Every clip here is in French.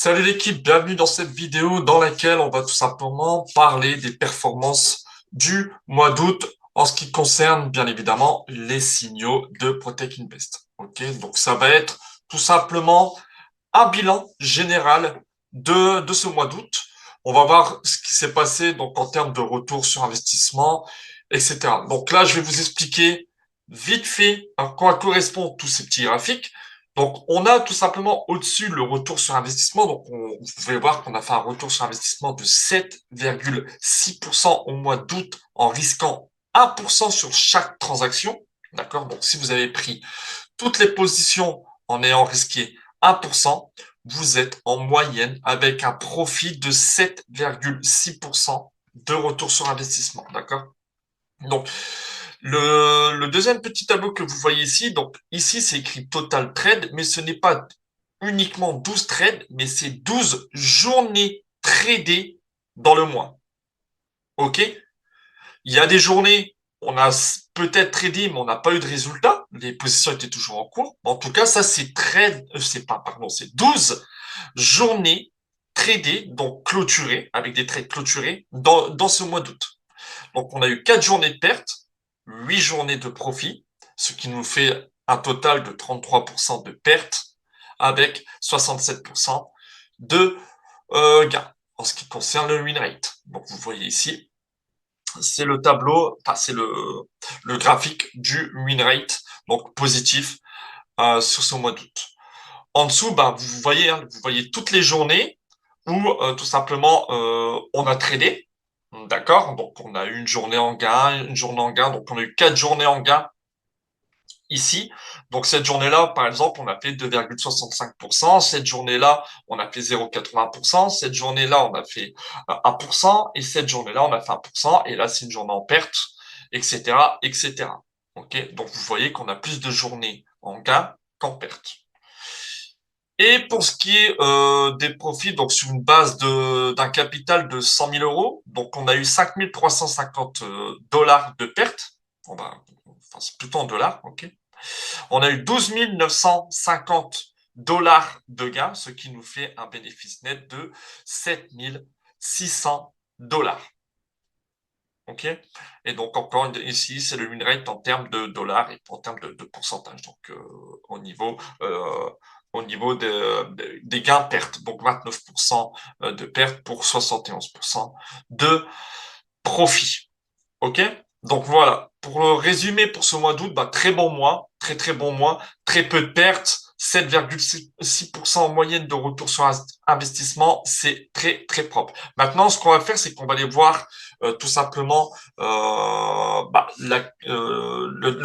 Salut l'équipe, bienvenue dans cette vidéo dans laquelle on va tout simplement parler des performances du mois d'août en ce qui concerne bien évidemment les signaux de Protect Invest. Ok, donc ça va être tout simplement un bilan général de ce mois d'août. On va voir ce qui s'est passé donc en termes de retour sur investissement, etc. Donc là, je vais vous expliquer vite fait à quoi correspondent tous ces petits graphiques. Donc, on a tout simplement au-dessus le retour sur investissement. Donc, vous pouvez voir qu'on a fait un retour sur investissement de 7,6% au mois d'août en risquant 1% sur chaque transaction. D'accord? Donc, si vous avez pris toutes les positions en ayant risqué 1%, vous êtes en moyenne avec un profit de 7,6% de retour sur investissement. D'accord? Donc, le deuxième petit tableau que vous voyez ici, donc ici c'est écrit Total Trade, mais ce n'est pas uniquement 12 trades, mais c'est 12 journées tradées dans le mois. OK? Il y a des journées, on a peut-être tradé, mais on n'a pas eu de résultat. Les positions étaient toujours en cours. En tout cas, ça, c'est c'est pas, pardon, c'est 12 journées tradées, donc clôturées, avec des trades clôturés, dans ce mois d'août. Donc, on a eu 4 journées de perte, 8 journées de profit, ce qui nous fait un total de 33% de perte, avec 67% de gain, en ce qui concerne le win rate. Donc, vous voyez ici, c'est le tableau, enfin, c'est le graphique du win rate, donc positif, sur ce mois d'août. En dessous, bah, vous voyez toutes les journées où tout simplement on a tradé, d'accord? Donc on a eu une journée en gain, une journée en gain, donc on a eu 4 journées en gain ici. Donc cette journée-là, par exemple, on a fait 2,65%. Cette journée-là, on a fait 0,80%. Cette journée-là, on a fait 1%. Et cette journée-là, on a fait 1%. Et là, c'est une journée en perte, etc., etc. Ok, donc vous voyez qu'on a plus de journées en gain qu'en perte. Et pour ce qui est des profits, donc sur une base d'un capital de 100 000 euros, donc on a eu 5 350 dollars de perte. Enfin, c'est plutôt en dollars, ok. On a eu 12 950 dollars de gains, ce qui nous fait un bénéfice net de 7 600 dollars. OK? Et donc, encore ici, c'est le win rate en termes de dollars et en termes de pourcentage. Donc, au niveau, euh, des gains pertes. Donc, 29% de pertes pour 71% de profit. OK? Donc voilà, pour le résumé pour ce mois d'août, bah, très bon mois, très très bon mois, très peu de pertes, 7,6% en moyenne de retour sur investissement, c'est très très propre. Maintenant, ce qu'on va faire, c'est qu'on va aller voir tout simplement le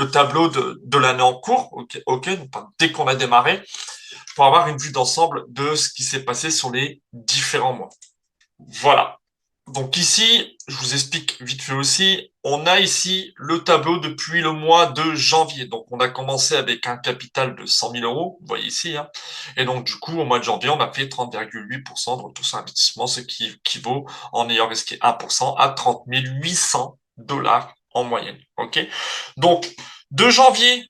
tableau de l'année en cours, ok, donc, dès qu'on a démarré, pour avoir une vue d'ensemble de ce qui s'est passé sur les différents mois. Voilà. Donc ici, je vous explique vite fait aussi, on a ici le tableau depuis le mois de janvier. Donc on a commencé avec un capital de 100 000 euros, vous voyez ici, hein. Et donc du coup, au mois de janvier, on a fait 30,8% de retour sur investissement, ce qui équivaut, en ayant risqué 1%, à 30 800 dollars en moyenne. OK? Donc, de janvier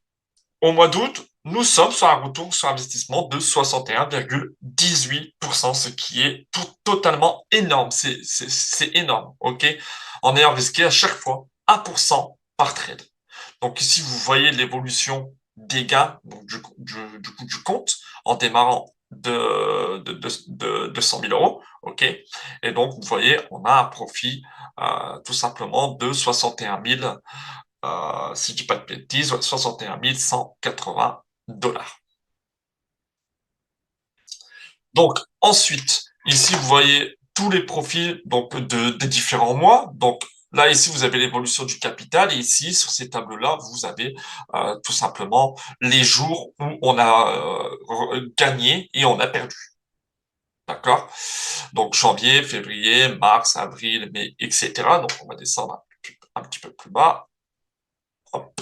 au mois d'août, nous sommes sur un retour sur investissement de 61,18%, ce qui est totalement énorme. C'est énorme, ok? En ayant risqué à chaque fois 1% par trade. Donc ici, vous voyez l'évolution des gains donc du compte en démarrant de 100 000 euros, ok? Et donc, vous voyez, on a un profit tout simplement de 61 000 si je dis pas de bêtises, ouais, 61 180 dollars. Donc, ensuite, ici, vous voyez tous les profits donc, des différents mois. Donc, là, ici, vous avez l'évolution du capital. Et ici, sur ces tableaux-là, vous avez tout simplement les jours où on a gagné et on a perdu. D'accord? Donc, janvier, février, mars, avril, mai, etc. Donc, on va descendre un petit peu plus bas. Hop.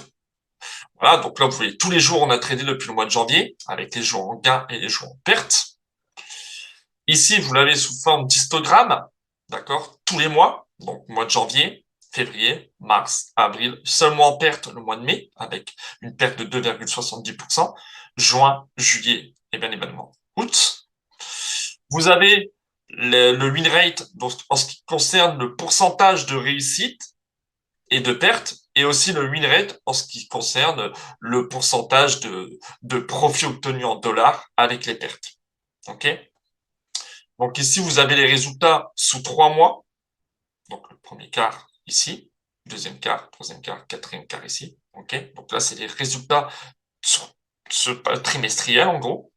Voilà, donc là, vous voyez, tous les jours, on a tradé depuis le mois de janvier, avec les jours en gain et les jours en perte. Ici, vous l'avez sous forme d'histogramme, d'accord, tous les mois, donc mois de janvier, février, mars, avril, seulement en perte le mois de mai, avec une perte de 2,70%, juin, juillet et bien évidemment août. Vous avez le win rate donc, en ce qui concerne le pourcentage de réussite et de perte, et aussi le win rate en ce qui concerne le pourcentage de profit obtenu en dollars avec les pertes. OK? Donc ici, vous avez les résultats sous 3 mois. Donc le premier quart ici, deuxième quart, troisième quart, quatrième quart ici. OK? Donc là, c'est les résultats sur ce trimestriel en gros.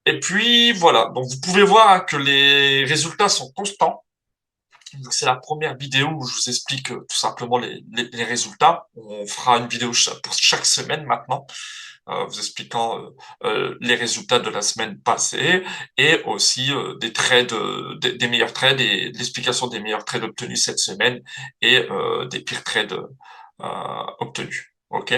Et puis voilà, donc vous pouvez voir hein, que les résultats sont constants. C'est la première vidéo où je vous explique tout simplement les résultats. On fera une vidéo pour chaque semaine maintenant, vous expliquant les résultats de la semaine passée et aussi des trades, des meilleurs trades et l'explication des meilleurs trades obtenus cette semaine et des pires trades obtenus. OK?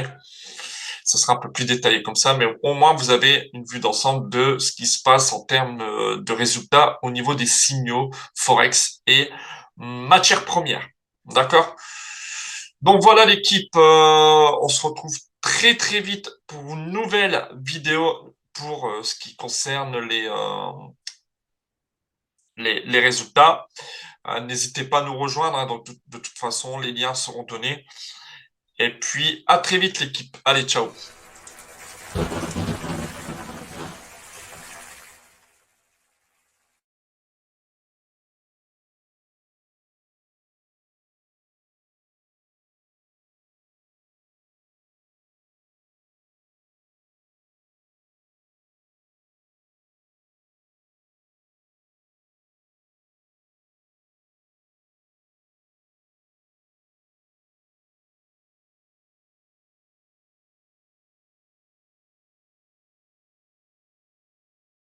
Ça sera un peu plus détaillé comme ça, mais au moins vous avez une vue d'ensemble de ce qui se passe en termes de résultats au niveau des signaux Forex et matières premières. D'accord? Donc voilà l'équipe, on se retrouve très très vite pour une nouvelle vidéo pour ce qui concerne les résultats. N'hésitez pas à nous rejoindre, hein, donc de toute façon les liens seront donnés. Et puis à très vite l'équipe. Allez, ciao.